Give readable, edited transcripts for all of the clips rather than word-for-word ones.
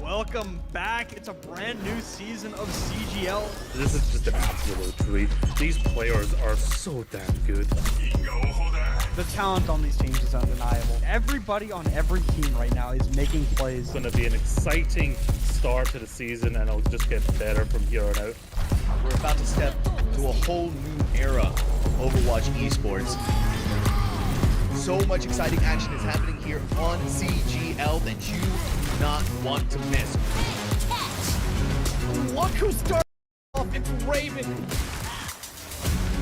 Welcome back. It's a brand new season of CGL. This is just an absolute treat. These players are so damn good. The talent on these teams is undeniable. Everybody on every team right now is making plays. It's going to be an exciting start to the season, and it'll just get better from here on out. We're about to step to a whole new era of Overwatch esports. So much exciting action is happening here on CGL that you do not want to miss. Look who started off, it's Raven.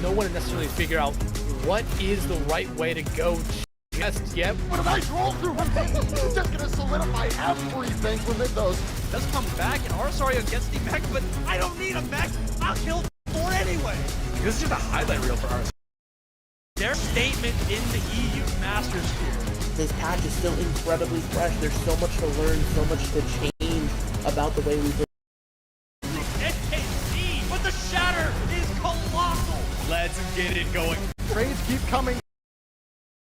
No one necessarily figure out what is the right way to go just yet. What a nice roll through him! He's just gonna solidify everything from those. Does come back, and Arsario gets the mech, but I don't need a mech. I'll kill 4 anyway. This is just a highlight reel for us. Their statement in the EU Masters Tour. This patch is still incredibly fresh. There's so much to learn, so much to change about the way we play. NKC, but the shatter is colossal. Let's get it going. Trades keep coming.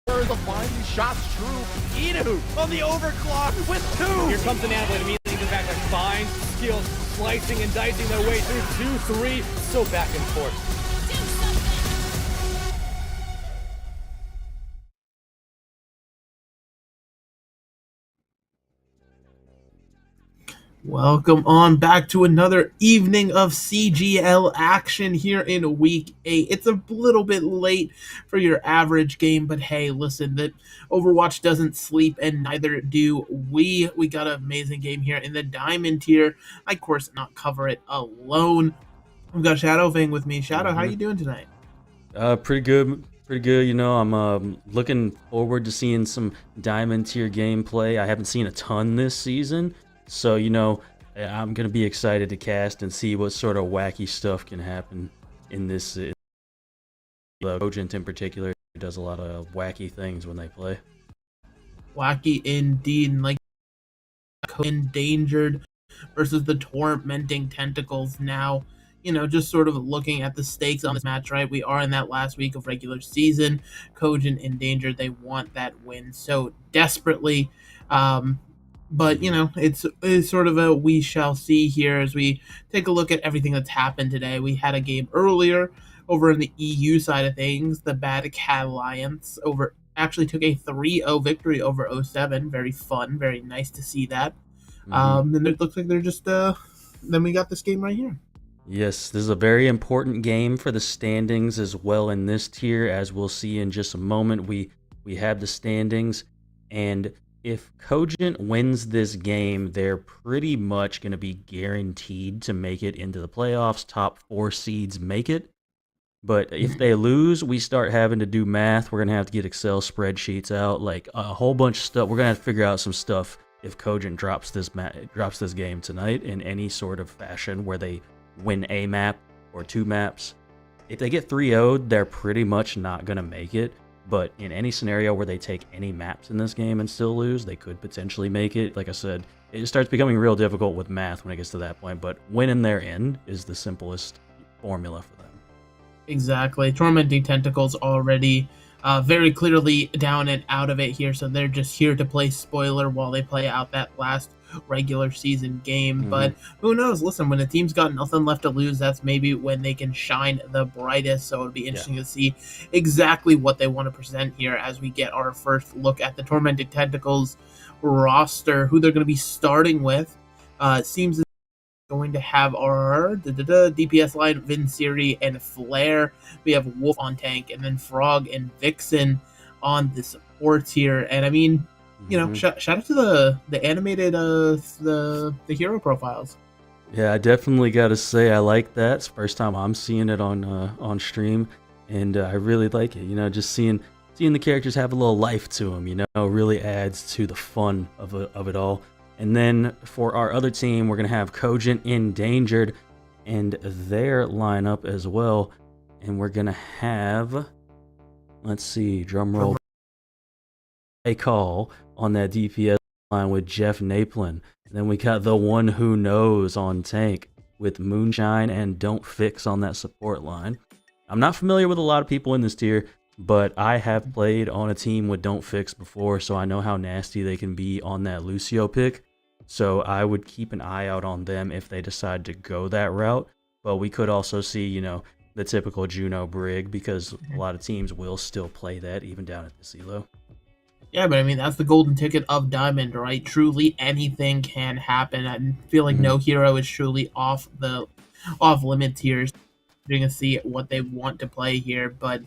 There is a finding shots true. Idu on the overclock with 2. Here comes an Adelaide immediately comes back, like fine skills, slicing and dicing their way through 2-3, so back and forth. Welcome on back to another evening of CGL action here in Week 8. It's a little bit late for your average game, but hey, listen, that Overwatch doesn't sleep, and neither do we. We got an amazing game here in the Diamond tier. I, of course, not cover it alone. We've got Shadow Vang with me. Shadow, how you doing tonight? Pretty good. Pretty good. You know, I'm looking forward to seeing some Diamond tier gameplay. I haven't seen a ton this season. So, you know, I'm going to be excited to cast and see what sort of wacky stuff can happen in this. Cogent in particular does a lot of wacky things when they play. Wacky indeed. And like Endangered versus the Tormenting Tentacles now. You know, just sort of looking at the stakes on this match, right? We are in that last week of regular season. Cogent Endangered, they want that win so desperately. But, you know, it's sort of a we shall see here as we take a look at everything that's happened today. We had a game earlier over in the EU side of things. The Bad Cat Alliance actually took a 3-0 victory over 07. Very fun. Very nice to see that. And it looks like they're just... then we got this game right here. Yes, this is a very important game for the standings as well in this tier. As we'll see in just a moment, we have the standings, and if Cogent wins this game, they're pretty much going to be guaranteed to make it into the playoffs. Top 4 seeds make it. But if they lose, we start having to do math. We're going to have to get Excel spreadsheets out, like a whole bunch of stuff. We're going to have to figure out some stuff if Cogent drops this game tonight in any sort of fashion where they win a map or 2 maps. If they get 3-0'd, they're pretty much not going to make it. But in any scenario where they take any maps in this game and still lose, they could potentially make it. Like I said, it starts becoming real difficult with math when it gets to that point, but winning their end is the simplest formula for them. Exactly. Tormenting Tentacles already very clearly down and out of it here, so they're just here to play spoiler while they play out that last regular season game. But who knows? Listen, when a team's got nothing left to lose, that's maybe when they can shine the brightest. So it'll be interesting to see exactly what they want to present here as we get our first look at the Tormenting Tentacles roster, who they're going to be starting with. It seems going to have our DPS line, Vinsiri and Flare. We have Wolf on tank, and then Frog and Vixen on the supports here. And I mean, you know, shout out to the animated the hero profiles. Yeah, I definitely got to say I like that. It's the first time I'm seeing it on stream, and I really like it. You know, just seeing the characters have a little life to them, you know, really adds to the fun of it all. And then for our other team, we're going to have Cogent Endangered and their lineup as well. And we're going to have, let's see, drum roll, a call on that DPS line with Jeff Naplin. And then we got the one who knows on tank with Moonshine and Don't Fix on that support line. I'm not familiar with a lot of people in this tier, but I have played on a team with Don't Fix before, so I know how nasty they can be on that Lucio pick. So I would keep an eye out on them if they decide to go that route. But we could also see, you know, the typical Juno Brig, because a lot of teams will still play that even down at the CELO. Yeah, but I mean, that's the golden ticket of Diamond, right? Truly anything can happen. I feel like no hero is truly off limits here. We're going to see what they want to play here, but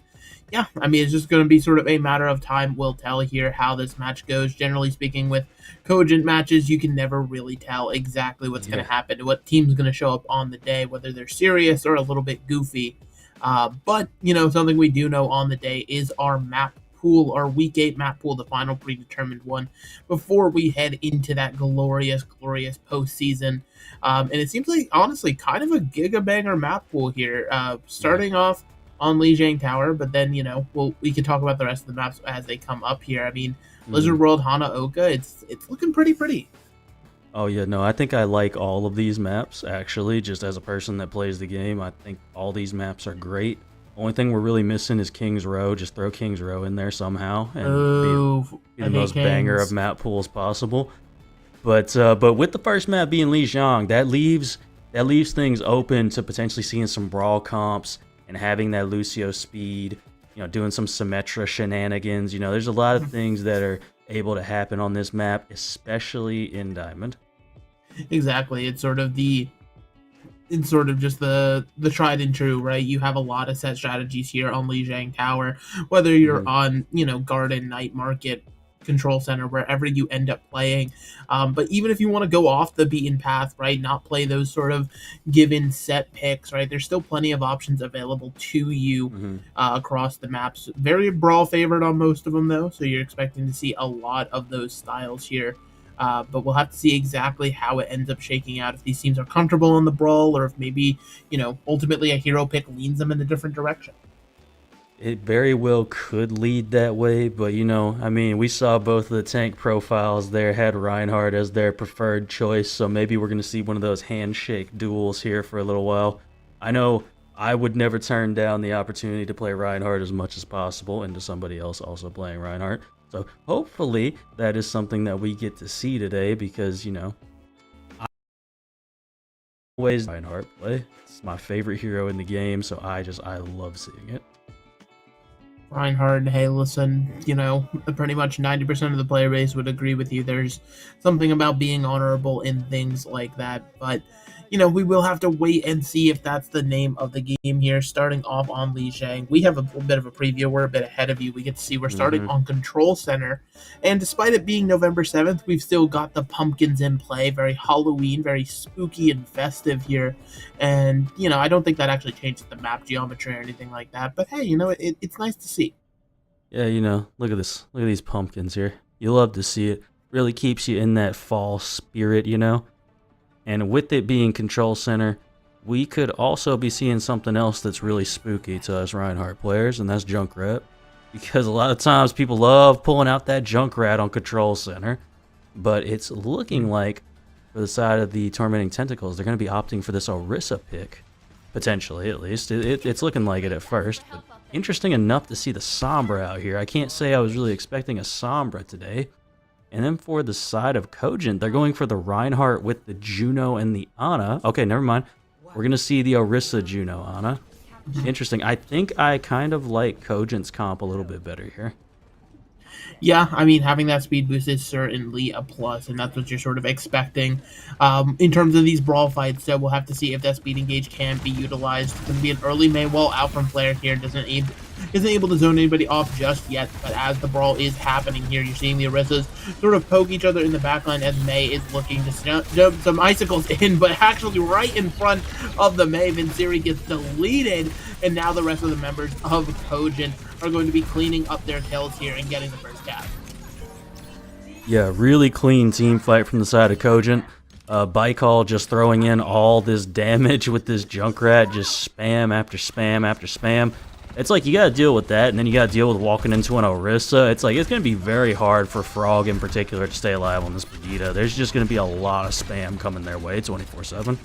yeah, I mean, it's just going to be sort of a matter of time will tell here how this match goes. Generally speaking, with Cogent matches, you can never really tell exactly what's going to happen, what team's going to show up on the day, whether they're serious or a little bit goofy. But, you know, something we do know on the day is our map pool, our Week 8 map pool, the final predetermined one, before we head into that glorious postseason. And it seems like, honestly, kind of a gigabanger map pool here, starting off on Lijiang Tower, but then, you know, we can talk about the rest of the maps as they come up here. I mean, Blizzard World, Hanaoka, it's looking pretty. Oh yeah, no, I think I like all of these maps, actually, just as a person that plays the game. I think all these maps are great. Only thing we're really missing is King's Row. Just throw King's Row in there somehow and be the most banger of map pools possible. But with the first map being Lijiang, that leaves things open to potentially seeing some brawl comps and having that Lucio speed, you know, doing some Symmetra shenanigans. You know, there's a lot of things that are able to happen on this map, especially in Diamond. Exactly. It's sort of just the tried and true, right? You have a lot of set strategies here on Lijiang Tower, whether you're on, you know, Garden, Night Market, Control Center, wherever you end up playing. But even if you want to go off the beaten path, right, not play those sort of given set picks, right, there's still plenty of options available to you across the maps. Very brawl favored on most of them, though, so you're expecting to see a lot of those styles here. But we'll have to see exactly how it ends up shaking out, if these teams are comfortable on the brawl, or if maybe, you know, ultimately a hero pick leads them in a different direction. It very well could lead that way, but, you know, I mean, we saw both of the tank profiles there had Reinhardt as their preferred choice, so maybe we're going to see one of those handshake duels here for a little while. I know I would never turn down the opportunity to play Reinhardt as much as possible into somebody else also playing Reinhardt. So hopefully that is something that we get to see today, because, you know, I always Reinhardt play. It's my favorite hero in the game, so I love seeing it. Reinhardt, hey, listen, you know, pretty much 90% of the player base would agree with you. There's something about being honorable in things like that, but, you know, we will have to wait and see if that's the name of the game here. Starting off on Lijiang, we have a bit of a preview. We're a bit ahead of you. We get to see we're starting on Control Center, and despite it being November 7th, we've still got the pumpkins in play. Very Halloween, very spooky and festive here, and, you know, I don't think that actually changes the map geometry or anything like that, but hey, you know, it's nice to see. Yeah, you know, look at this. Look at these pumpkins here. You love to see it. Really keeps you in that fall spirit, you know? And with it being Control Center, we could also be seeing something else that's really spooky to us Reinhardt players, and that's Junkrat. Because a lot of times people love pulling out that Junkrat on Control Center, but it's looking like, for the side of the Tormenting Tentacles, they're going to be opting for this Orisa pick. Potentially, at least. It's looking like it at first, but interesting enough to see the Sombra out here. I can't say I was really expecting a Sombra today. And then for the side of Cogent, they're going for the Reinhardt with the Juno and the Ana. Okay, never mind. We're going to see the Orisa Juno Ana. Interesting. I think I kind of like Cogent's comp a little bit better here. Yeah, I mean, having that speed boost is certainly a plus, and that's what you're sort of expecting in terms of these brawl fights. So we'll have to see if that speed engage can be utilized. It's going to be an early Mei wall out from Flare here. Isn't able to zone anybody off just yet, but as the brawl is happening here, you're seeing the Orisas sort of poke each other in the backline as Mei is looking to jump some icicles in, but actually right in front of the Mei, Vinsiri gets deleted, and now the rest of the members of Cogent are going to be cleaning up their kills here and getting the first cap. Yeah, really clean team fight from the side of Cogent. Baikal just throwing in all this damage with this Junkrat, just spam after spam after spam. It's like you gotta deal with that, and then you gotta deal with walking into an Orisa. It's like it's gonna be very hard for Frog in particular to stay alive on this Vegeta. There's just gonna be a lot of spam coming their way 24/7.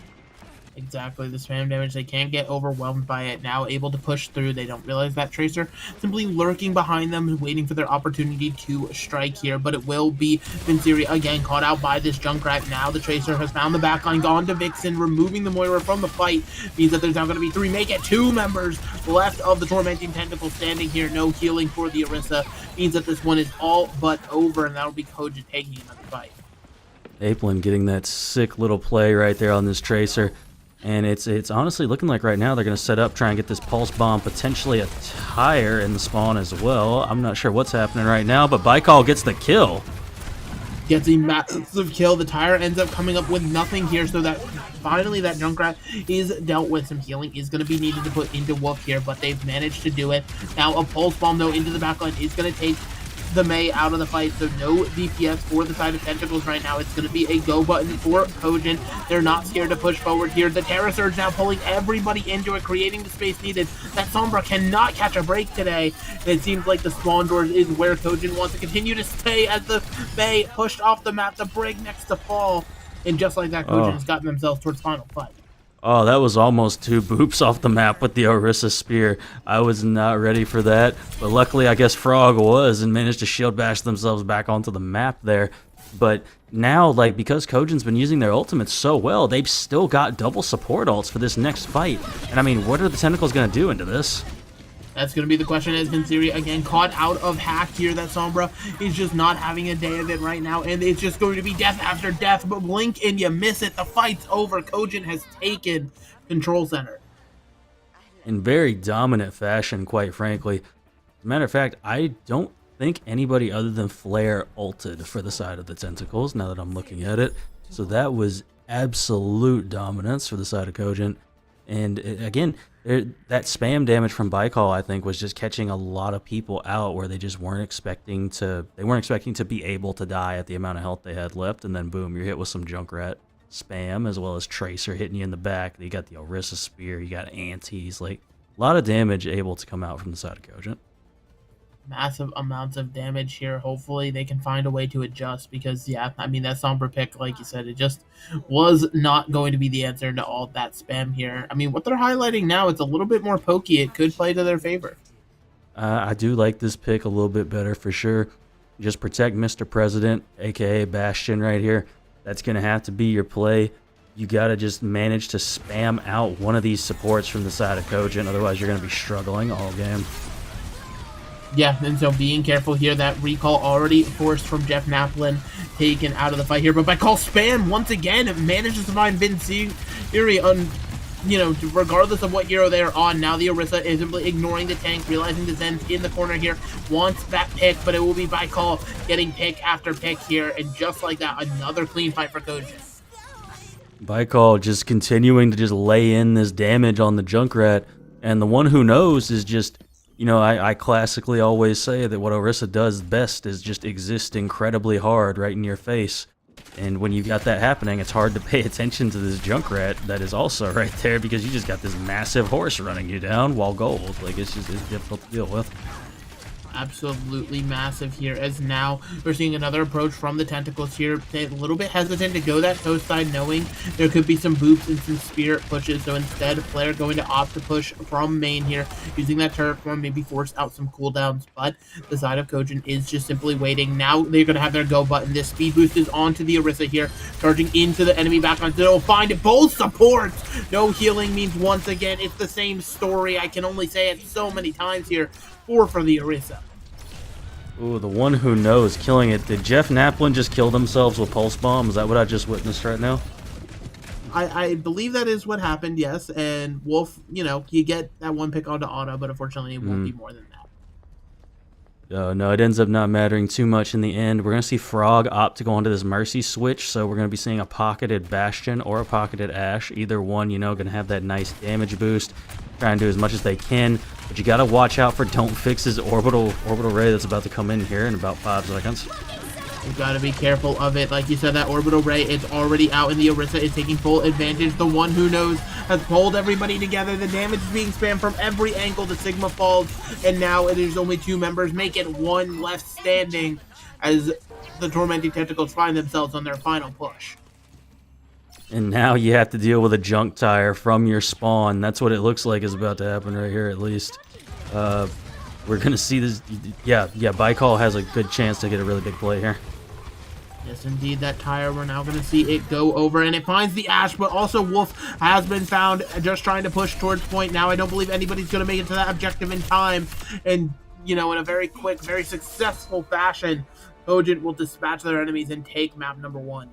Exactly, the spam damage, they can't get overwhelmed by it, now able to push through. They don't realize that Tracer simply lurking behind them, waiting for their opportunity to strike here, but it will be Vinsiri again caught out by this Junkrat. Now the Tracer has found the backline, gone to Vixen, removing the Moira from the fight, means that there's now going to be 3, make it 2 members left of the Tormenting Tentacles standing here. No healing for the Orisa, means that this one is all but over, and that'll be Cogent taking another fight. Aplin getting that sick little play right there on this Tracer. And it's honestly looking like right now they're going to set up, try and get this Pulse Bomb, potentially a tire in the spawn as well. I'm not sure what's happening right now, but Baikal gets the kill. Gets a massive kill. The tire ends up coming up with nothing here, so that finally that Junkrat is dealt with. Some healing is going to be needed to put into Wolf here, but they've managed to do it. Now a Pulse Bomb, though, into the backline is going to take the Mei out of the fight, so no DPS for the side of Tentacles right now. It's going to be a go button for Cogent. They're not scared to push forward here. The Terra Surge now pulling everybody into it, creating the space needed. That Sombra cannot catch a break today. And it seems like the spawn doors is where Cogent wants to continue to stay as the Mei pushed off the map, the break next to fall. And just like that, Cogent has gotten themselves towards final fight. Oh, that was almost 2 boops off the map with the Orisa Spear. I was not ready for that, but luckily I guess Frog was and managed to shield bash themselves back onto the map there. But now, like, because Cogent's been using their ultimates so well, they've still got double support ults for this next fight. And I mean, what are the Tentacles going to do into this? That's going to be the question as Vinsiri again caught out of hack here. That Sombra is just not having a day of it right now, and it's just going to be death after death. But blink and you miss it. The fight's over. Cogent has taken control center. In very dominant fashion, quite frankly. As a matter of fact, I don't think anybody other than Flare ulted for the side of the Tentacles, now that I'm looking at it. So that was absolute dominance for the side of Cogent. And again, that spam damage from Baikal, I think, was just catching a lot of people out where they just weren't expecting to be able to die at the amount of health they had left, and then boom, you're hit with some Junkrat spam as well as Tracer hitting you in the back. You got the Orisa Spear, you got antis, like a lot of damage able to come out from the side of Cogent. Massive amounts of damage here. Hopefully they can find a way to adjust, because yeah, I mean, that Sombra pick, like you said, it just was not going to be the answer to all that spam here. I mean, what they're highlighting now, it's a little bit more pokey. It could play to their favor. I do like this pick a little bit better for sure. Just protect Mr. President, aka Bastion right here. That's going to have to be your play. You got to just manage to spam out one of these supports from the side of Cogent, otherwise you're going to be struggling all game. Yeah, and so being careful here. That recall already forced from Jeff Naplin, taken out of the fight here. But Baikal spam once again manages to find Vinsiri on, you know, regardless of what hero they're on. Now the Orisa is simply ignoring the tank, realizing the Zen's in the corner here, wants that pick, but it will be Baikal getting pick after pick here. And just like that, another clean fight for Cogent. Baikal just continuing to just lay in this damage on the Junkrat, and the one who knows is just, you know, I classically always say that what Orisa does best is just exist incredibly hard right in your face. And when you've got that happening, it's hard to pay attention to this Junkrat that is also right there, because you just got this massive horse running you down while gold. Like, it's difficult to deal with. absolutely massive here, as now we're seeing another approach from the Tentacles here. They're a little bit hesitant to go that coast side, knowing there could be some boops and some spirit pushes, so instead Flare going to opt to push from main here, using that turret form, maybe force out some cooldowns, but the side of Cogent is just simply waiting. Now they're going to have their go button. This speed boost is onto the Orisa here, charging into the enemy back on. They'll find both supports. No healing means once again it's the same story. I can only say it so many times here. 4 for the Orisa. Ooh, the one who knows, killing it. Did Jeff Naplin just kill themselves with Pulse Bomb? Is that what I just witnessed right now? I believe that is what happened, yes. And Wolf, you get that one pick onto auto, but unfortunately it won't be more than that. No, it ends up not mattering too much in the end. We're going to see Frog opt to go onto this Mercy switch, so we're going to be seeing a pocketed Bastion or a pocketed Ashe. Either one, going to have that nice damage boost. Try and do as much as they can, but you got to watch out for Don't Fix's orbital ray that's about to come in here in about 5 seconds. You've got to be careful of it. Like you said, that orbital ray is already out, and the Orisa is taking full advantage. The one who knows has pulled everybody together. The damage is being spammed from every angle. The Sigma falls, and now it is only 2 members. Make it 1 left standing as the Tormenting Tentacles find themselves on their final push. And now you have to deal with a junk tire from your spawn. That's what it looks like is about to happen right here, at least. We're going to see this. Yeah, Baikal has a good chance to get a really big play here. Yes, indeed, that tire, we're now going to see it go over, and it finds the Ashe, but also Wolf has been found just trying to push towards point. Now I don't believe anybody's going to make it to that objective in time, and, in a very quick, very successful fashion, Cogent will dispatch their enemies and take map number 1.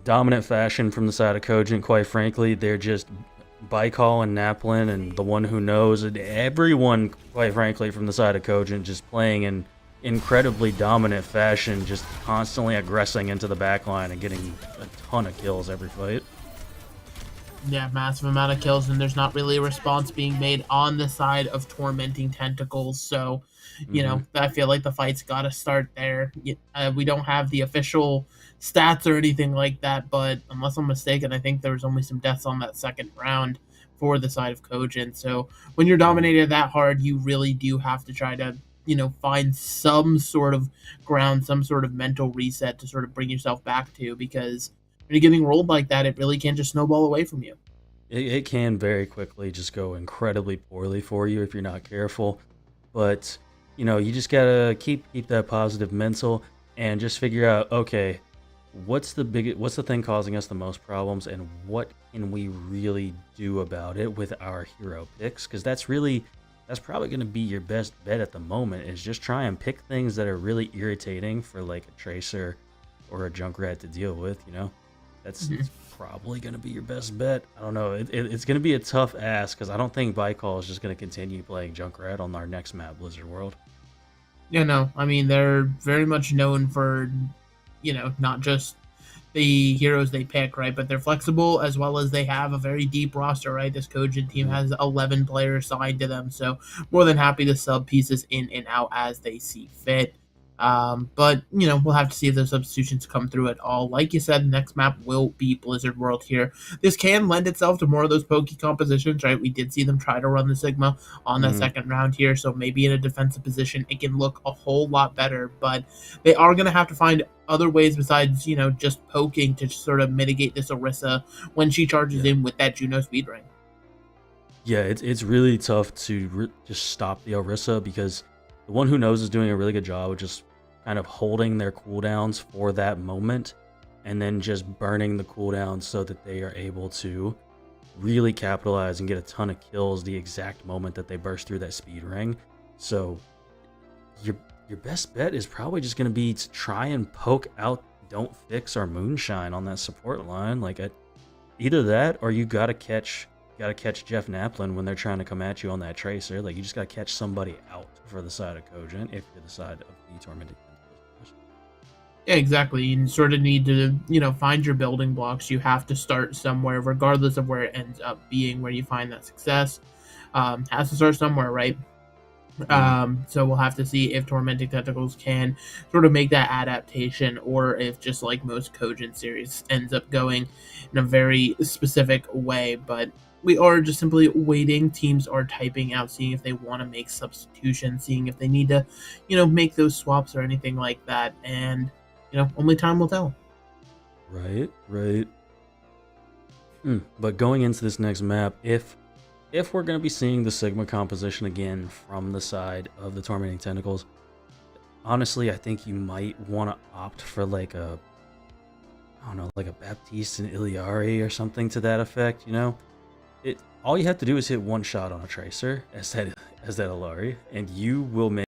Dominant fashion from the side of Cogent, quite frankly. They're just Baikal and Naplin and the one who knows, and everyone, quite frankly, from the side of Cogent just playing in incredibly dominant fashion, just constantly aggressing into the backline and getting a ton of kills every fight. Yeah, massive amount of kills, and there's not really a response being made on the side of Tormenting Tentacles, so, I feel like the fight's got to start there. We don't have the official stats or anything like that, but unless I'm mistaken, I think there was only some deaths on that second round for the side of Cogent, so when you're dominated that hard, you really do have to try to find some sort of ground, some sort of mental reset to sort of bring yourself back to, because when you're getting rolled like that, it really can just snowball away from you. It can very quickly just go incredibly poorly for you if you're not careful. But, you just got to keep that positive mental and just figure out, okay, what's the thing causing us the most problems, and what can we really do about it with our hero picks? Because that's probably going to be your best bet at the moment, is just try and pick things that are really irritating for like a Tracer or a Junkrat to deal with, That's probably going to be your best bet. I don't know. It's going to be a tough ask, because I don't think Baikal is just going to continue playing Junkrat on our next map, Blizzard World. Yeah, no. I mean, they're very much known for, not just the heroes they pick, right? But they're flexible, as well as they have a very deep roster, right? This Cogent team has 11 players signed to them, so more than happy to sub pieces in and out as they see fit. But, we'll have to see if those substitutions come through at all. Like you said, the next map will be Blizzard World here. This can lend itself to more of those pokey compositions, right? We did see them try to run the Sigma on that second round here, so maybe in a defensive position, it can look a whole lot better, but they are going to have to find other ways besides, just poking to sort of mitigate this Orisa when she charges in with that Juno speed ring. Yeah, it's really tough to just stop the Orisa, because the one who knows is doing a really good job of just kind of holding their cooldowns for that moment, and then just burning the cooldowns so that they are able to really capitalize and get a ton of kills the exact moment that they burst through that speed ring. So your best bet is probably just going to be to try and poke out Don't Fix or Moonshine on that support line. Like, either that, or you gotta catch Jeff Naplin when they're trying to come at you on that Tracer. Like, you just gotta catch somebody out for the side of Cogent if you're the side of the Tormented Tentacles. Yeah, exactly. You sort of need to, find your building blocks. You have to start somewhere, regardless of where it ends up being, where you find that success. Has to start somewhere, right? So we'll have to see if Tormenting Tentacles can sort of make that adaptation, or if, just like most Cogent series, ends up going in a very specific way. But we are just simply waiting. Teams are typing out, seeing if they want to make substitutions, seeing if they need to, make those swaps or anything like that. And, only time will tell. Right. But going into this next map, if we're going to be seeing the Sigma composition again from the side of the Tormenting Tentacles, honestly, I think you might want to opt for like a Baptiste and Iliari or something to that effect, all you have to do is hit one shot on a Tracer as that Iliari, and you will make,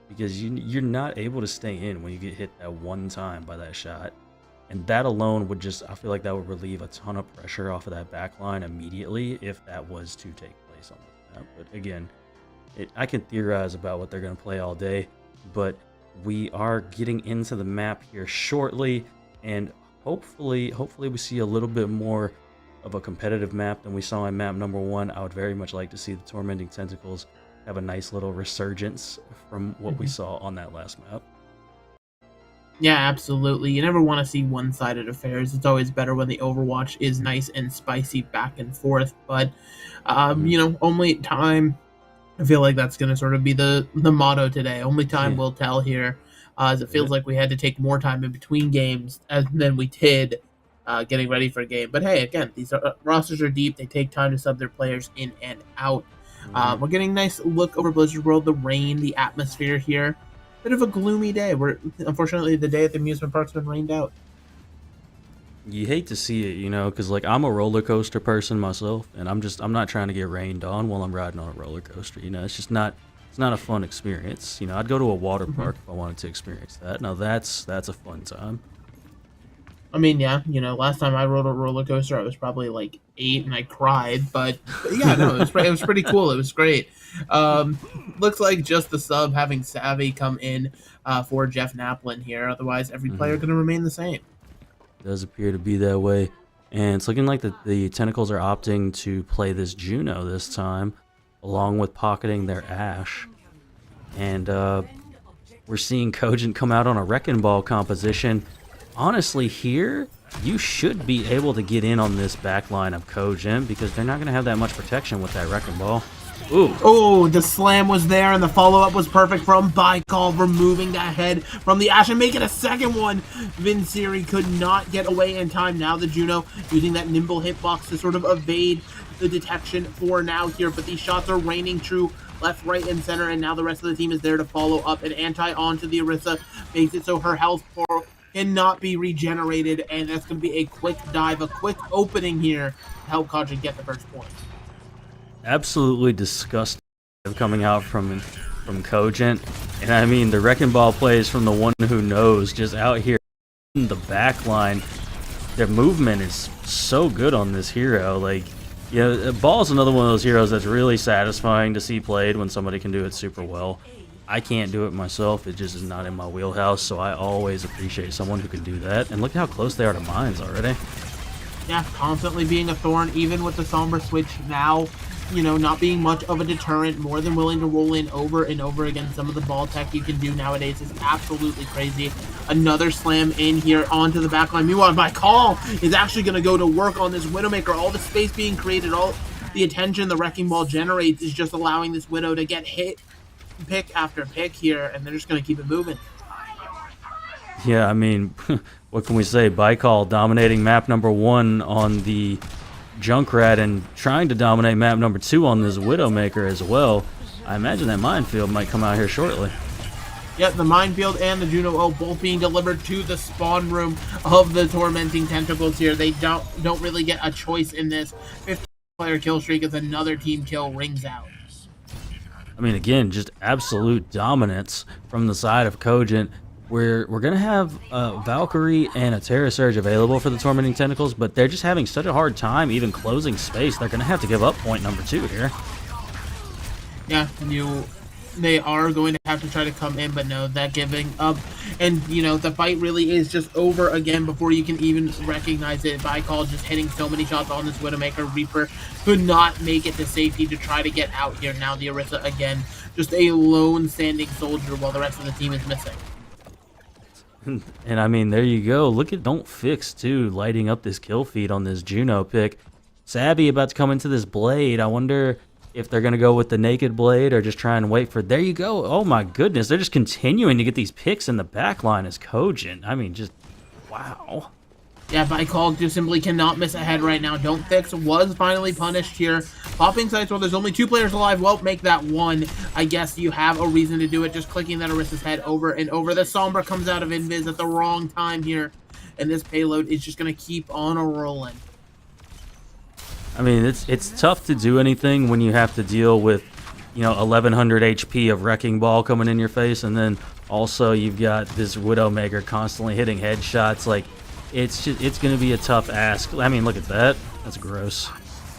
because you're not able to stay in when you get hit that one time by that shot. And that alone would I feel like that would relieve a ton of pressure off of that back line immediately if that was to take place on this map. But again, I can theorize about what they're going to play all day, but we are getting into the map here shortly, and hopefully we see a little bit more of a competitive map than we saw in map number 1. I would very much like to see the Tormenting Tentacles have a nice little resurgence from what we saw on that last map. Yeah, absolutely. You never want to see one-sided affairs. It's always better when the Overwatch is nice and spicy back and forth. But, only time. I feel like that's going to sort of be the motto today. Only time will tell here, as it feels like we had to take more time in between games than we did getting ready for a game. But hey, again, these rosters are deep. They take time to sub their players in and out. We're getting a nice look over Blizzard World, the rain, the atmosphere here. Bit of a gloomy day. Unfortunately, the day at the amusement park's been rained out. You hate to see it, because like I'm a roller coaster person myself, and I'm not trying to get rained on while I'm riding on a roller coaster. It's not a fun experience. I'd go to a water park if I wanted to experience that. Now that's a fun time. I mean, yeah, last time I rode a roller coaster, I was probably like 8 and I cried, but yeah, no, it was pretty cool. It was great. Looks like just the sub having Savvy come in for Jeff Naplin here. Otherwise, every player going to remain the same. Does appear to be that way, and it's looking like the Tentacles are opting to play this Juno this time, along with pocketing their Ashe. And we're seeing Cogent come out on a Wrecking Ball composition. Honestly, here, you should be able to get in on this back line of Cogent, because they're not going to have that much protection with that Wrecking Ball. Ooh. Oh, the slam was there, and the follow-up was perfect from Baikal, removing that head from the Ashe and making a second one. Vinsiri could not get away in time. Now the Juno using that nimble hitbox to sort of evade the detection for now here, but these shots are raining true left, right, and center, and now the rest of the team is there to follow up. An anti onto the Orisa makes it so her health bar cannot be regenerated, and that's going to be a quick dive, a quick opening here to help Cogent get the first point. Absolutely disgusting coming out from Cogent, and I mean the Wrecking Ball plays from the one who knows, just out here in the back line. Their movement is so good on this hero. Like, Ball's another one of those heroes that's really satisfying to see played when somebody can do it super well. I can't do it myself. It just is not in my wheelhouse, so I always appreciate someone who can do that. And look how close they are to mines already. Yeah, constantly being a thorn, even with the Sombra switch now, not being much of a deterrent, more than willing to roll in over and over again. Some of the ball tech you can do nowadays is absolutely crazy. Another slam in here onto the backline. Meanwhile, Baikal is actually going to go to work on this Widowmaker. All the space being created, all the attention the Wrecking Ball generates is just allowing this Widow to get hit pick after pick here, and they're just going to keep it moving. Yeah, I mean, what can we say? Baikal dominating map number 1 on the Junkrat and trying to dominate map number 2 on this Widowmaker as well. I imagine that minefield might come out here shortly. Yep, the minefield and the Juno both being delivered to the spawn room of the Tormenting Tentacles here. They don't really get a choice in this. 15-player kill streak as another team kill rings out. I mean, again, just absolute dominance from the side of Cogent. We're going to have Valkyrie and a Terra Surge available for the Tormenting Tentacles, but they're just having such a hard time even closing space. They're going to have to give up point number 2 here. Yeah, they are going to have to try to come in, but no, that giving up. And, the fight really is just over again before you can even recognize it. Baikal just hitting so many shots on this Widowmaker. Reaper could not make it to safety to try to get out here. Now the Orisa again, just a lone standing soldier while the rest of the team is missing. And I mean, there you go. Look at Don't Fix, too, lighting up this kill feed on this Juno pick. Savvy about to come into this Blade. I wonder if they're going to go with the Naked Blade or just try and wait for... There you go. Oh, my goodness. They're just continuing to get these picks in the back line as Cogent. I mean, just... Wow. Yeah, Bicog just simply cannot miss ahead right now. Don't Fix was finally punished here. Popping sights while there's only 2 players alive won't make that 1. I guess you have a reason to do it. Just clicking that Orisa's head over and over. The Sombra comes out of Invis at the wrong time here. And this payload is just going to keep on rolling. I mean, it's tough to do anything when you have to deal with, 1100 HP of Wrecking Ball coming in your face. And then also you've got this Widowmaker constantly hitting headshots. Like, it's going to be a tough ask. I mean, look at that. That's gross.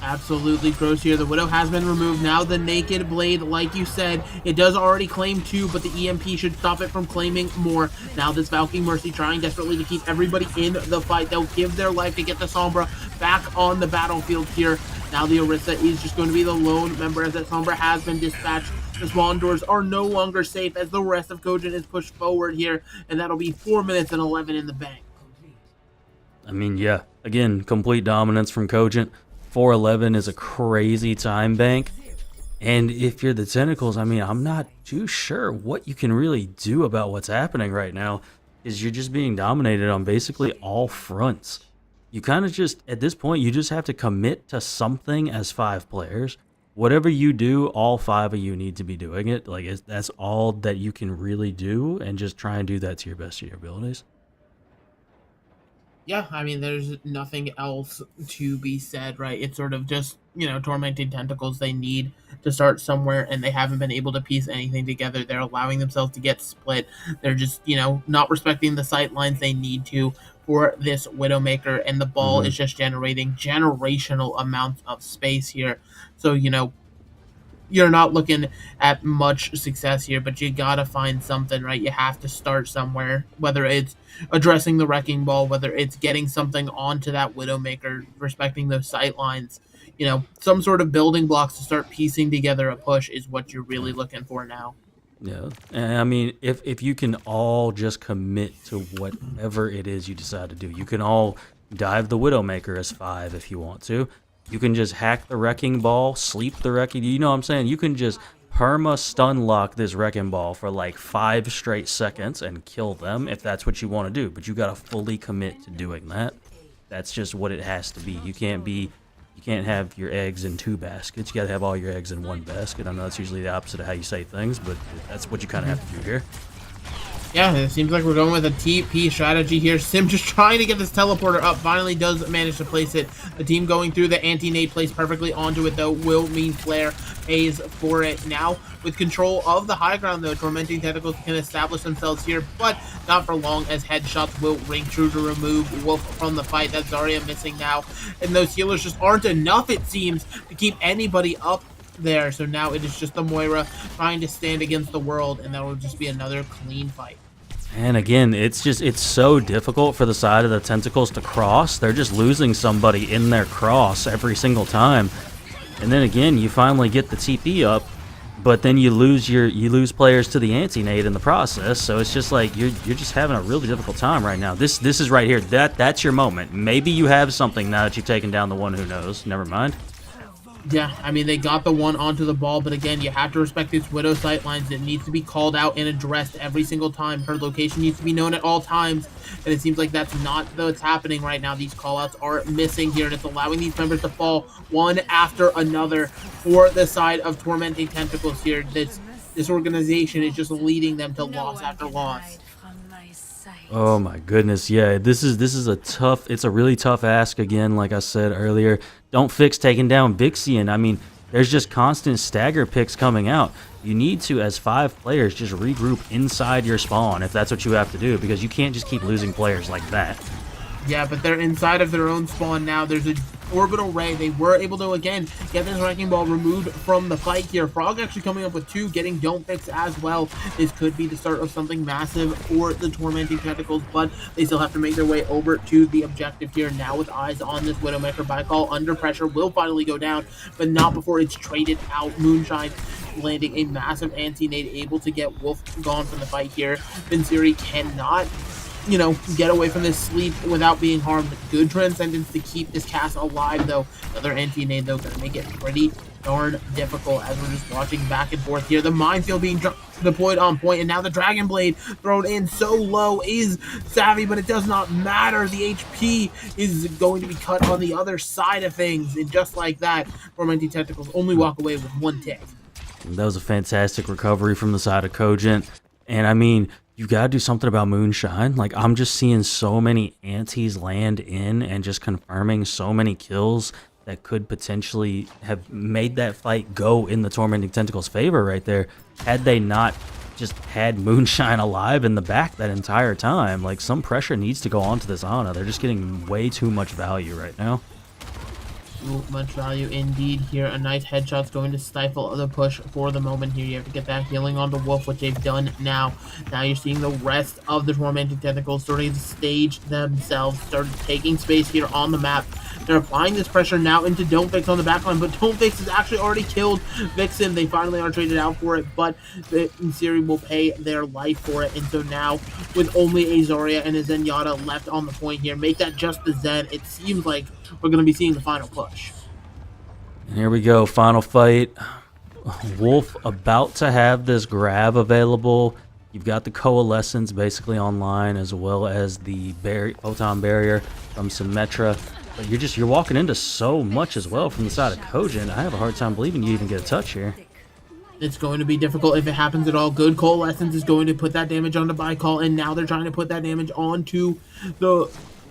Absolutely gross here. The Widow has been removed. Now the Naked Blade, like you said, it does already claim 2, but the EMP should stop it from claiming more. Now this Valkyrie Mercy trying desperately to keep everybody in the fight. They'll give their life to get the Sombra back on the battlefield here. Now the Orisa is just going to be the lone member as that Sombra has been dispatched. The spawn doors are no longer safe as the rest of Cogent is pushed forward here, and that'll be 4 minutes and 11 in the bank. I mean, yeah, again, complete dominance from Cogent. 4:11 is a crazy time bank. And if you're the Tentacles, I mean, I'm not too sure what you can really do about what's happening right now, is you're just being dominated on basically all fronts. You kind of just, at this point, you just have to commit to something as 5 players. Whatever you do, all 5 of you need to be doing it. Like, that's all that you can really do, and just try and do that to your best of your abilities. Yeah, I mean, there's nothing else to be said, right? It's sort of just, Tormenting Tentacles. They need to start somewhere, and they haven't been able to piece anything together. They're allowing themselves to get split. They're just, not respecting the sight lines they need to for this Widowmaker, and the ball is just generating generational amounts of space here. So, you're not looking at much success here, but you gotta find something, right? You have to start somewhere, whether it's addressing the Wrecking Ball, whether it's getting something onto that Widowmaker, respecting those sight lines. Some sort of building blocks to start piecing together a push is what you're really looking for now. Yeah, and I mean, if you can all just commit to whatever it is you decide to do, you can all dive the Widowmaker as 5 if you want to. You can just hack the Wrecking Ball, sleep the Wrecking... You know what I'm saying? You can just perma-stun lock this Wrecking Ball for like 5 straight seconds and kill them if that's what you want to do. But you got to fully commit to doing that. That's just what it has to be. You can't have your eggs in 2 baskets. You got to have all your eggs in 1 basket. I know that's usually the opposite of how you say things, but that's what you kind of have to do here. Yeah, it seems like we're going with a TP strategy here. Sim just trying to get this teleporter up. Finally does manage to place it. The team going through the anti-nade plays perfectly onto it, though. Will mean Flare pays for it. Now, with control of the high ground, though, Tormenting Tentacles can establish themselves here, but not for long, as headshots will ring true to remove Wolf from the fight. That's Zarya missing now. And those healers just aren't enough, it seems, to keep anybody up there. So now it is just the Moira trying to stand against the world, and that will just be another clean fight. And again, it's so difficult for the side of the Tentacles to cross. They're just losing somebody in their cross every single time. And then again, you finally get the TP up, but then you lose players to the anti-nade in the process. So it's just like you're just having a really difficult time right now. This is right here. That's your moment. Maybe you have something now that you've taken down the one who knows. Never mind. Yeah, I mean, they got the one onto the ball, but again, you have to respect these Widow sight lines. It needs to be called out and addressed every single time. Her location needs to be known at all times, and it seems like that's not what's happening right now. These callouts are missing here, and it's allowing these members to fall one after another for the side of Tormenting Tentacles here. This organization is just leading them to loss after loss. Oh my goodness, yeah. This is it's a really tough ask again, like I said earlier. Don't Fix taking down Vixian. I mean, there's just constant stagger picks coming out. You need to, as 5 players, just regroup inside your spawn if that's what you have to do, because you can't just keep losing players like that. Yeah, but they're inside of their own spawn now. There's a orbital ray. They were able to, again, get this Wrecking Ball removed from the fight here. Frog actually coming up with 2, getting Don't Fix as well. This could be the start of something massive for the Tormenting Tentacles, but they still have to make their way over to the objective here. Now with eyes on this Widowmaker, Bicol under pressure will finally go down, but not before it's traded out. Moonshine landing a massive anti-nade, able to get Wolf gone from the fight here. Vinsiri cannot you know, get away from this sleep without being harmed. Good transcendence to keep this cast alive, though. Another anti-nade, though, gonna make it pretty darn difficult as we're just watching back and forth here. The minefield being deployed on point, and now the Dragon Blade thrown in. So low is Savvy, but it does not matter. The HP is going to be cut on the other side of things, and just like that, Tormenting Tentacles only walk away with 1 tick. That was a fantastic recovery from the side of Cogent. And I mean, you got to do something about Moonshine. Like, I'm just seeing so many antis land in and just confirming so many kills that could potentially have made that fight go in the Tormenting Tentacles' favor right there, had they not just had Moonshine alive in the back that entire time. Like, some pressure needs to go onto this Ana. They're just getting way too much value right now. Too much value indeed here. A nice headshot's going to stifle the push for the moment here. You have to get that healing onto Wolf, which they've done now. Now you're seeing the rest of the Tormenting Tentacles starting to stage themselves, started taking space here on the map. They're applying this pressure now into Don't Fix on the backline, but Don't Fix has actually already killed Vixen. They finally are traded out for it, but the Siri will pay their life for it. And so now, with only a Zarya and a Zenyatta left on the point here, make that just the Zen. It seems like we're going to be seeing the final push. Here we go, final fight. Wolf about to have this grab available. You've got the Coalescence basically online, as well as the Photon Barrier from Symmetra. But you're walking into so much as well from the side of Cogent. I have a hard time believing you even get a touch here. It's going to be difficult if it happens at all. Good Coalescence is going to put that damage onto Baikal, and now they're trying to put that damage onto the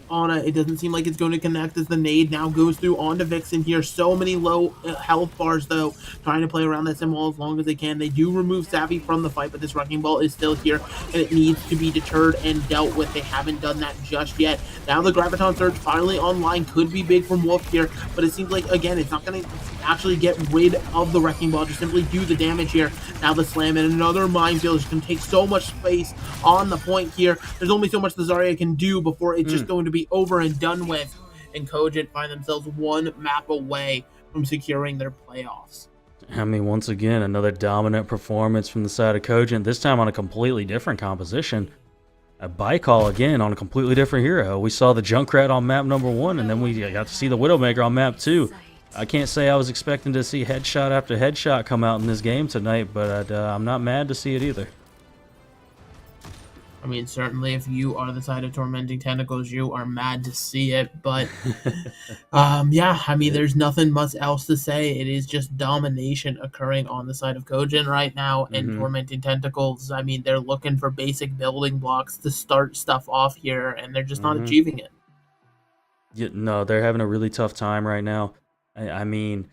Ana. It doesn't seem like it's going to connect as the nade now goes through onto Vixen here. So many low health bars, though, trying to play around that symbol as long as they can. They do remove Savvy from the fight, but this Wrecking Ball is still here, and it needs to be deterred and dealt with. They haven't done that just yet. Now the Graviton Surge finally online could be big from Wolf here, but it seems like, again, it's not going to actually get rid of the Wrecking Ball, just simply do the damage here. Now the Slam and another Minefield is going to take so much space on the point here. There's only so much the Zarya can do before it's just going to be over and done with, and Cogent find themselves 1 map away from securing their playoffs. I mean, once again, another dominant performance from the side of Cogent, this time on a completely different composition. A Baikal again on a completely different hero. We saw the Junkrat on map number 1, and then we got to see the Widowmaker on map 2. I can't say I was expecting to see headshot after headshot come out in this game tonight, but I'm not mad to see it either. I mean, certainly if you are the side of Tormenting Tentacles, you are mad to see it, but yeah, I mean, there's nothing much else to say. It is just domination occurring on the side of Cogent right now, and Tormenting Tentacles, I mean, they're looking for basic building blocks to start stuff off here, and they're just not achieving it. Yeah, no, they're having a really tough time right now. I mean,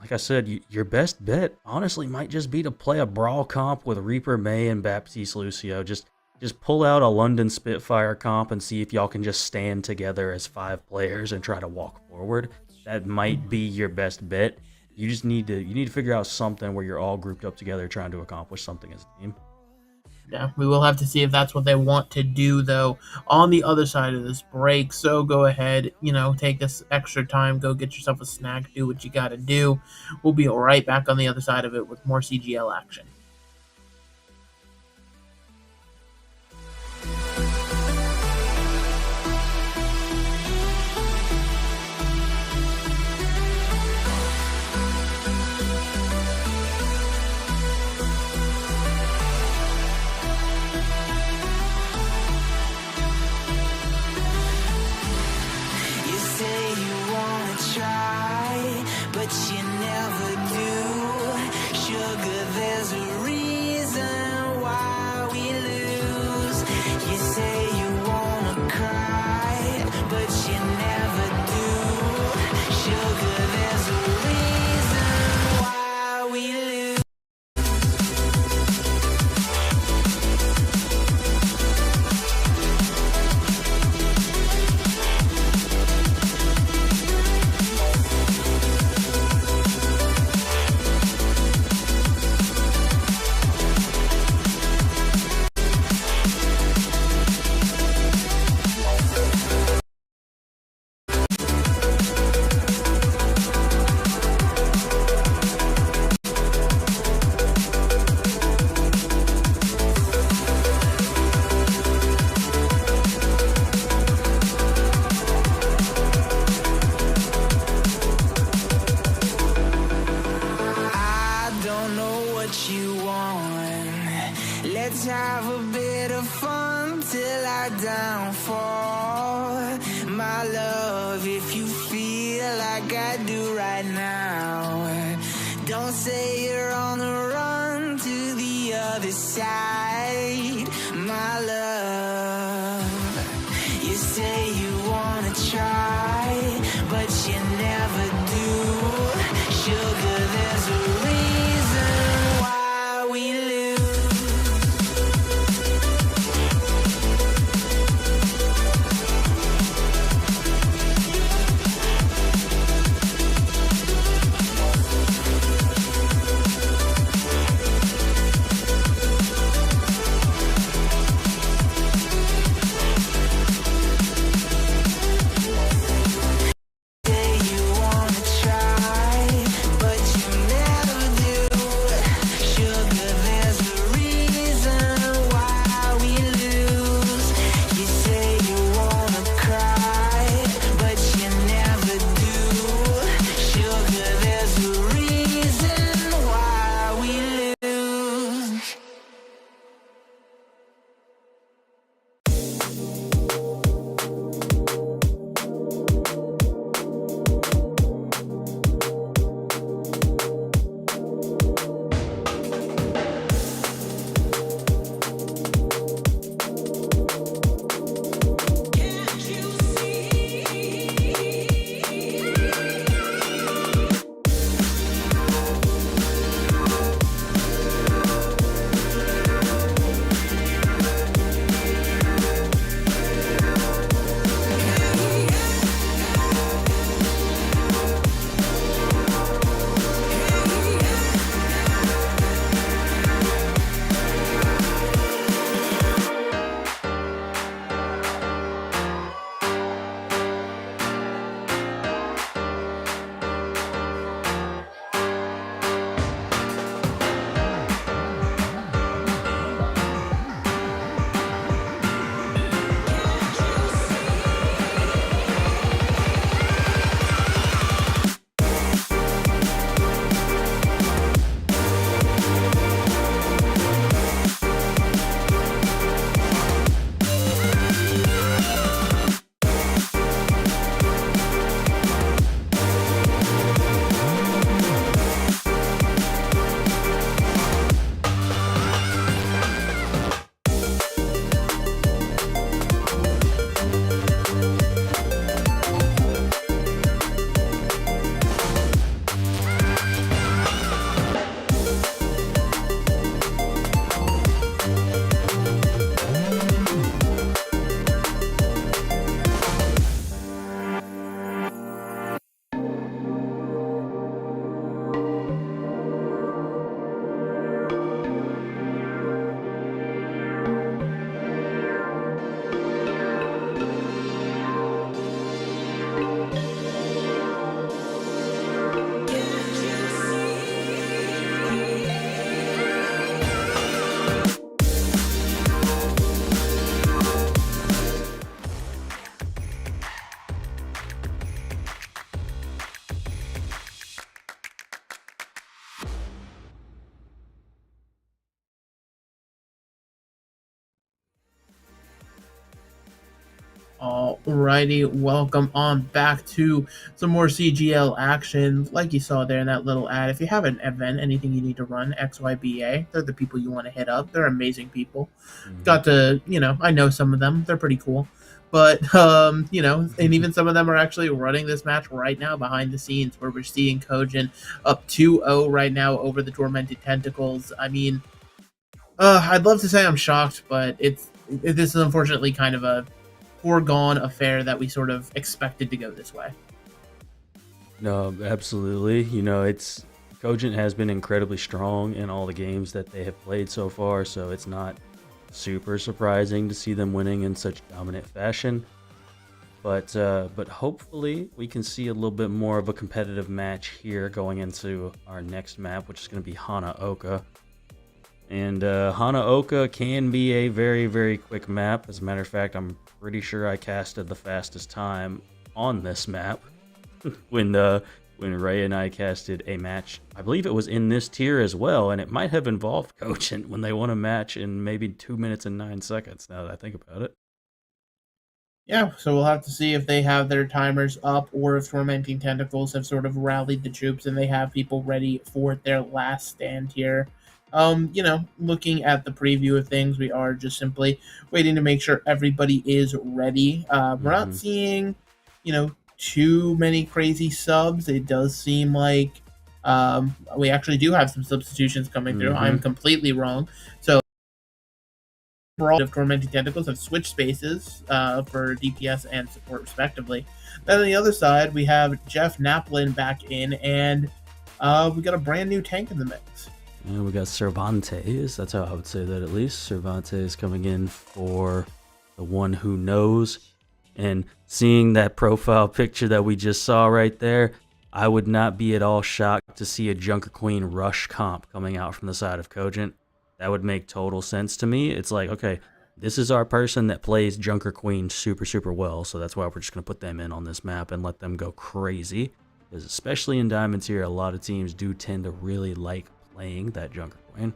like I said, your best bet, honestly, might just be to play a brawl comp with Reaper May and Baptiste Lucio. Just pull out a London Spitfire comp and see if y'all can just stand together as 5 players and try to walk forward. That might be your best bet. You just need to figure out something where you're all grouped up together trying to accomplish something as a team. Yeah, we will have to see if that's what they want to do, though, on the other side of this break. So go ahead, take this extra time, go get yourself a snack, do what you got to do. We'll be right back on the other side of it with more CGL action. But you never do. Sugar, there's a Let's have a bit of fun till I downfall. My love, if you feel like I do right now, don't say you're on the run to the other side. My love, you say you wanna try, but you never do. Sugar, there's a reason why we lose. Alrighty, welcome on back to some more CGL action. Like you saw there in that little ad, if you have an event, anything you need to run, XYBA, they're the people you want to hit up. They're amazing people. Got to, I know some of them. They're pretty cool. But, and even some of them are actually running this match right now behind the scenes, where we're seeing Cogent up 2-0 right now over the Tormenting Tentacles. I mean, I'd love to say I'm shocked, but this is unfortunately kind of a foregone affair that we sort of expected to go this way. No, absolutely. It's Cogent has been incredibly strong in all the games that they have played so far, so it's not super surprising to see them winning in such dominant fashion. But hopefully we can see a little bit more of a competitive match here going into our next map, which is going to be Hanaoka. And Hanaoka can be a very, very quick map. As a matter of fact, I'm pretty sure I casted the fastest time on this map when when Ray and I casted a match. I believe it was in this tier as well, and it might have involved Cogent when they won a match in maybe 2 minutes and 9 seconds, now that I think about it. Yeah, so we'll have to see if they have their timers up or if Tormenting Tentacles have sort of rallied the troops and they have people ready for their last stand here. Looking at the preview of things, we are just simply waiting to make sure everybody is ready. We're not seeing, too many crazy subs. It does seem like we actually do have some substitutions coming through. I'm completely wrong. So of Tormenting Tentacles have switched spaces for DPS and support respectively. Then on the other side, we have Jeff Naplin back in, and we got a brand new tank in the mix. And we got Cervantes, that's how I would say that at least. Cervantes coming in for the one who knows. And seeing that profile picture that we just saw right there, I would not be at all shocked to see a Junker Queen rush comp coming out from the side of Cogent. That would make total sense to me. It's like, okay, this is our person that plays Junker Queen super, super well, so that's why we're just going to put them in on this map and let them go crazy. Because especially in Diamonds here, a lot of teams do tend to really like playing that Junker Queen.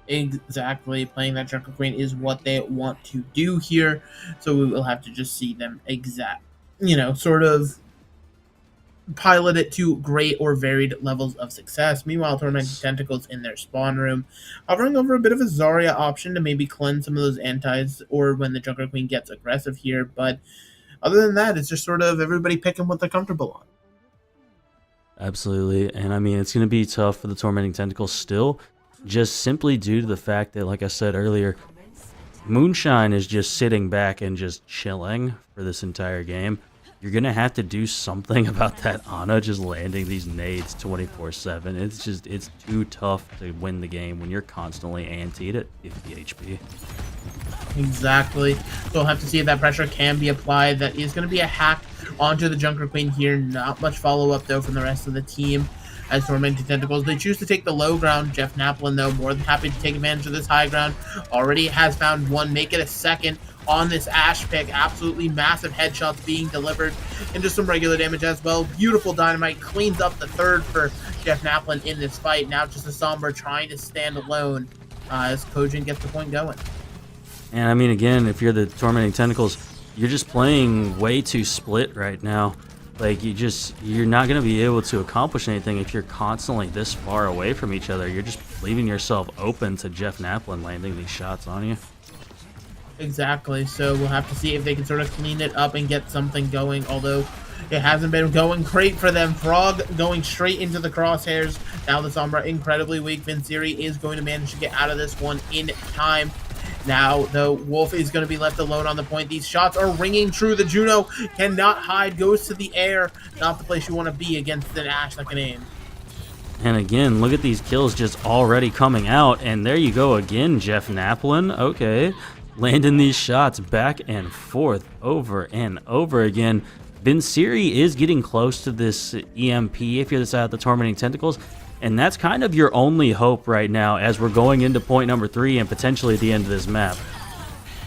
Exactly, playing that Junker Queen is what they want to do here, so we will have to just see them sort of pilot it to great or varied levels of success. Meanwhile, Tormenting Tentacles in their spawn room, hovering over a bit of a Zarya option to maybe cleanse some of those antis or when the Junker Queen gets aggressive here, but other than that, it's just sort of everybody picking what they're comfortable on. Absolutely, and I mean, it's going to be tough for the Tormenting Tentacles still, just simply due to the fact that, like I said earlier, Moonshine is just sitting back and just chilling for this entire game. You're going to have to do something about that Ana just landing these nades 24/7. It's too tough to win the game when you're constantly antied at 50 HP. Exactly. So we'll have to see if that pressure can be applied. That is going to be a hack onto the Junker Queen here. Not much follow-up, though, from the rest of the team. As Tormenting Tentacles, they choose to take the low ground. Jeff Naplin, though, more than happy to take advantage of this high ground. Already has found one, make it a second on this Ashe pick. Absolutely massive headshots being delivered into some regular damage as well. Beautiful dynamite cleans up the third for Jeff Naplin in this fight. Now just a Sombra trying to stand alone as Cogent gets the point going. And I mean, again, if you're the Tormenting Tentacles, you're just playing way too split right now. Like, you're not going to be able to accomplish anything if you're constantly this far away from each other. You're just leaving yourself open to Jeff Naplin landing these shots on you. Exactly, so we'll have to see if they can sort of clean it up and get something going, although it hasn't been going great for them. Frog going straight into the crosshairs. Now the Sombra incredibly weak. Vincere is going to manage to get out of this one in time. Now, though, Wolf is going to be left alone on the point. These shots are ringing true. The Juno cannot hide, goes to the air. Not the place you want to be against an Ashe that can aim. And again, look at these kills just already coming out. And there you go again, Jeff Naplin. Okay, landing these shots back and forth over and over again. Vincere is getting close to this EMP if you're the side of the Tormenting Tentacles. And that's kind of your only hope right now as we're going into point number 3 and potentially the end of this map.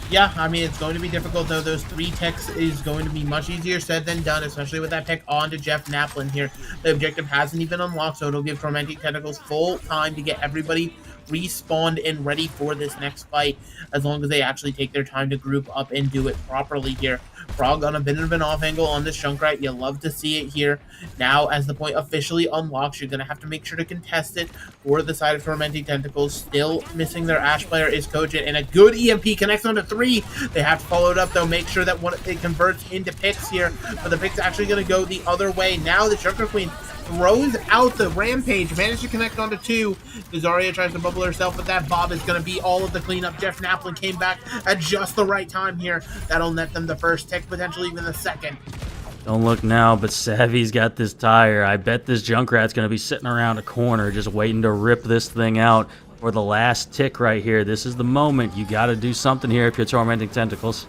Yeah, I mean, it's going to be difficult, though. Those 3 ticks is going to be much easier said than done, especially with that pick onto Jeff Naplin here. The objective hasn't even unlocked, so it'll give Tormenting Tentacles full time to get everybody respawned and ready for this next fight, as long as they actually take their time to group up and do it properly here. Frog on a bit of an off angle on this Junkrat. You love to see it here. Now, as the point officially unlocks, you're going to have to make sure to contest it for the side of Tormenting Tentacles. Still missing their Ashe player is Cogent, and a good EMP connects onto 3. They have to follow it up, though. Make sure that it converts into picks here, but the pick's actually going to go the other way. Now the Junker Queen throws out the Rampage, managed to connect onto 2. Zarya tries to bubble herself, but that Bob is going to be all of the cleanup. Jeff Naplin came back at just the right time here. That'll net them the first tick, potentially even the second. Don't look now, but Savvy's got this tire. I bet this Junkrat's going to be sitting around a corner just waiting to rip this thing out for the last tick right here. This is the moment. You got to do something here if you're Tormenting Tentacles.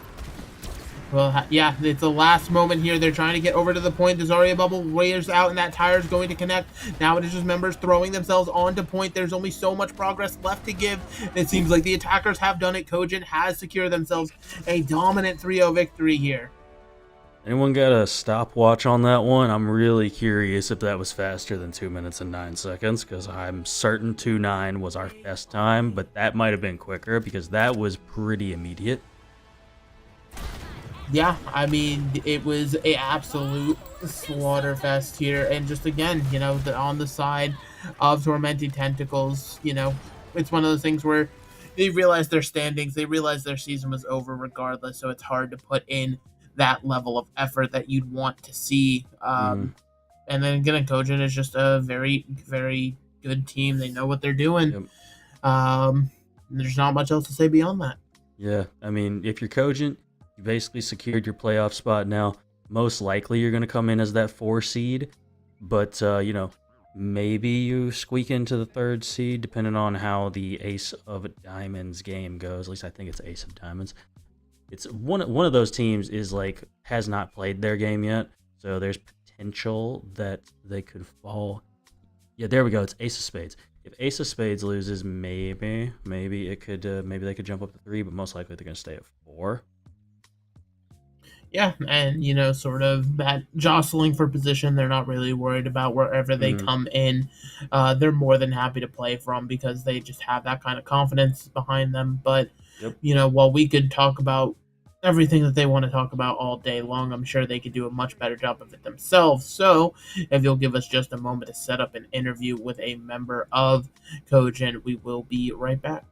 Well, yeah, it's the last moment here. They're trying to get over to the point. The Zarya bubble wears out, and that tire is going to connect. Now it is just members throwing themselves onto point. There's only so much progress left to give. It seems like the attackers have done it. Cogent has secured themselves a dominant 3-0 victory here. Anyone got a stopwatch on that one? I'm really curious if that was faster than 2 minutes and 9 seconds, because I'm certain 2:09 was our best time, but that might have been quicker because that was pretty immediate. Yeah, I mean, it was a absolute slaughter fest here, and just again, on the side of Tormenting Tentacles, it's one of those things where they realize their standings, they realize their season was over regardless, so it's hard to put in that level of effort that you'd want to see. And then again, Cogent is just a very, very good team. They know what they're doing. Yep. There's not much else to say beyond that. Yeah, I mean, if you're Cogent, you basically secured your playoff spot now. Most likely you're going to come in as that 4 seed, but, maybe you squeak into the 3rd seed depending on how the Ace of Diamonds game goes. At least I think it's Ace of Diamonds. It's one of those teams has not played their game yet, so there's potential that they could fall. Yeah, there we go. It's Ace of Spades. If Ace of Spades loses, maybe it could maybe they could jump up to 3, but most likely they're going to stay at 4. Yeah, and sort of that jostling for position, they're not really worried about wherever they come in. They're more than happy to play from because they just have that kind of confidence behind them. But while we could talk about everything that they want to talk about all day long, I'm sure they could do a much better job of it themselves. So if you'll give us just a moment to set up an interview with a member of Cogent, we will be right back.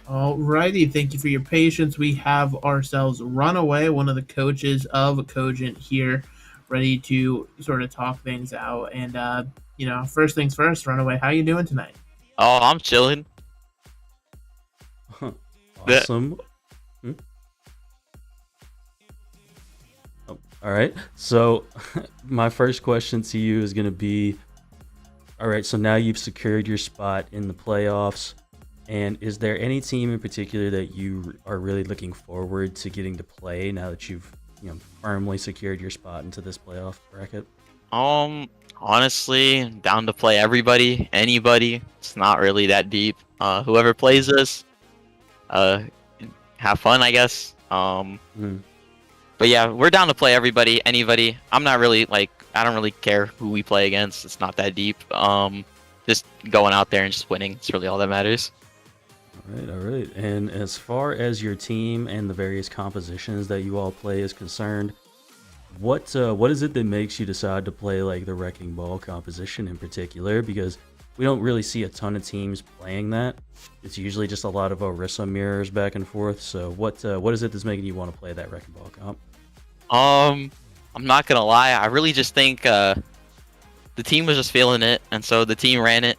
Alrighty, thank you for your patience. We have ourselves Runaway, one of the coaches of Cogent here, ready to sort of talk things out. And first things first, Runaway, how you doing tonight? Oh, I'm chilling. Awesome. Oh, all right. So my first question to you is going to be, all right, so now you've secured your spot in the playoffs. And is there any team in particular that you are really looking forward to getting to play now that you've firmly secured your spot into this playoff bracket? Honestly, down to play everybody, anybody. It's not really that deep. Whoever plays us, have fun, I guess. But yeah, we're down to play everybody, anybody. I'm not really I don't really care who we play against. It's not that deep. Just going out there and just winning. It's really all that matters. All right. And as far as your team and the various compositions that you all play is concerned, what is it that makes you decide to play like the Wrecking Ball composition in particular? Because we don't really see a ton of teams playing that. It's usually just a lot of Orisa mirrors back and forth. So what is it that's making you want to play that Wrecking Ball comp? I'm not gonna lie. I really just think the team was just feeling it, and so the team ran it.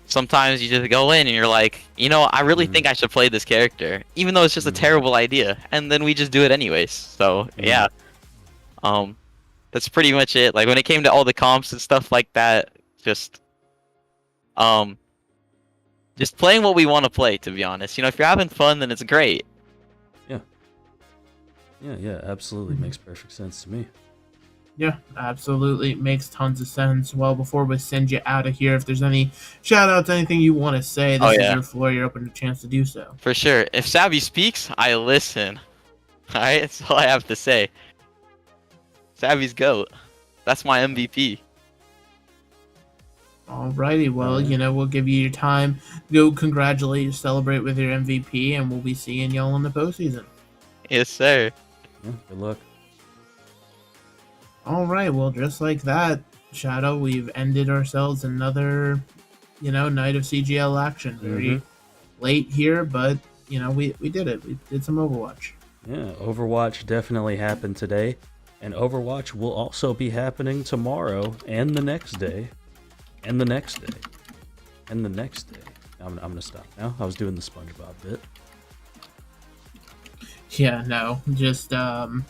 Sometimes you just go in and you're like, I really think I should play this character, even though it's just a terrible idea, and then we just do it anyways. So yeah, that's pretty much it. Like when it came to all the comps and stuff like that, just playing what we want to play. To be honest, if you're having fun, then it's great. Yeah, absolutely makes perfect sense to me. Yeah, absolutely. Makes tons of sense. Well, before we send you out of here, if there's any shout-outs, anything you want to say, this is your floor. You're open to a chance to do so. For sure. If Savvy speaks, I listen. All right? That's all I have to say. Savvy's GOAT. That's my MVP. Alrighty, well, we'll give you your time. Go congratulate, celebrate with your MVP, and we'll be seeing y'all in the postseason. Yes, sir. Yeah, good luck. All right, well, just like that, Shadow, we've ended ourselves another, night of CGL action. Very late here, but, we did it. We did some Overwatch. Yeah, Overwatch definitely happened today, and Overwatch will also be happening tomorrow, and the next day, and the next day, and the next day. I'm going to stop now. I was doing the SpongeBob bit. Yeah, no, just the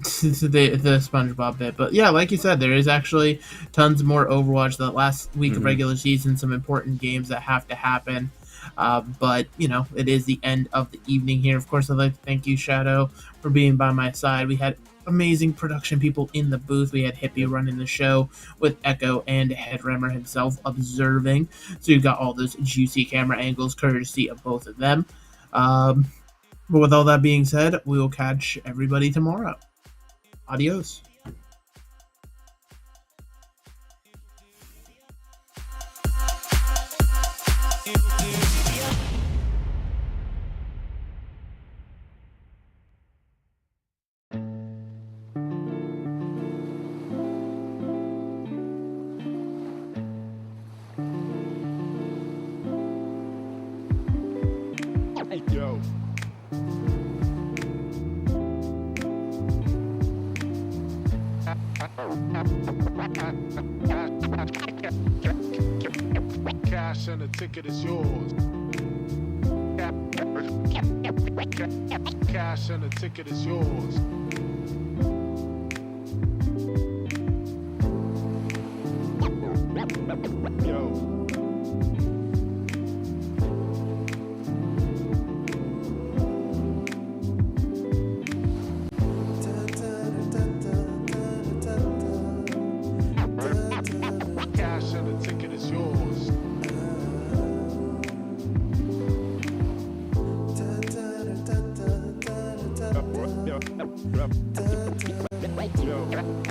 SpongeBob bit. But yeah, like you said, there is actually tons more Overwatch. The last week of regular season, some important games that have to happen. But, it is the end of the evening here. Of course, I'd like to thank you, Shadow, for being by my side. We had amazing production people in the booth. We had Hippie running the show with Echo and Headrammer himself observing. So you got all those juicy camera angles courtesy of both of them. But with all that being said, we will catch everybody tomorrow. Adios. Hey, yo. Cash and the ticket is yours. Cash and the ticket is yours. Yo. Cash and the ticket is yours. Yo.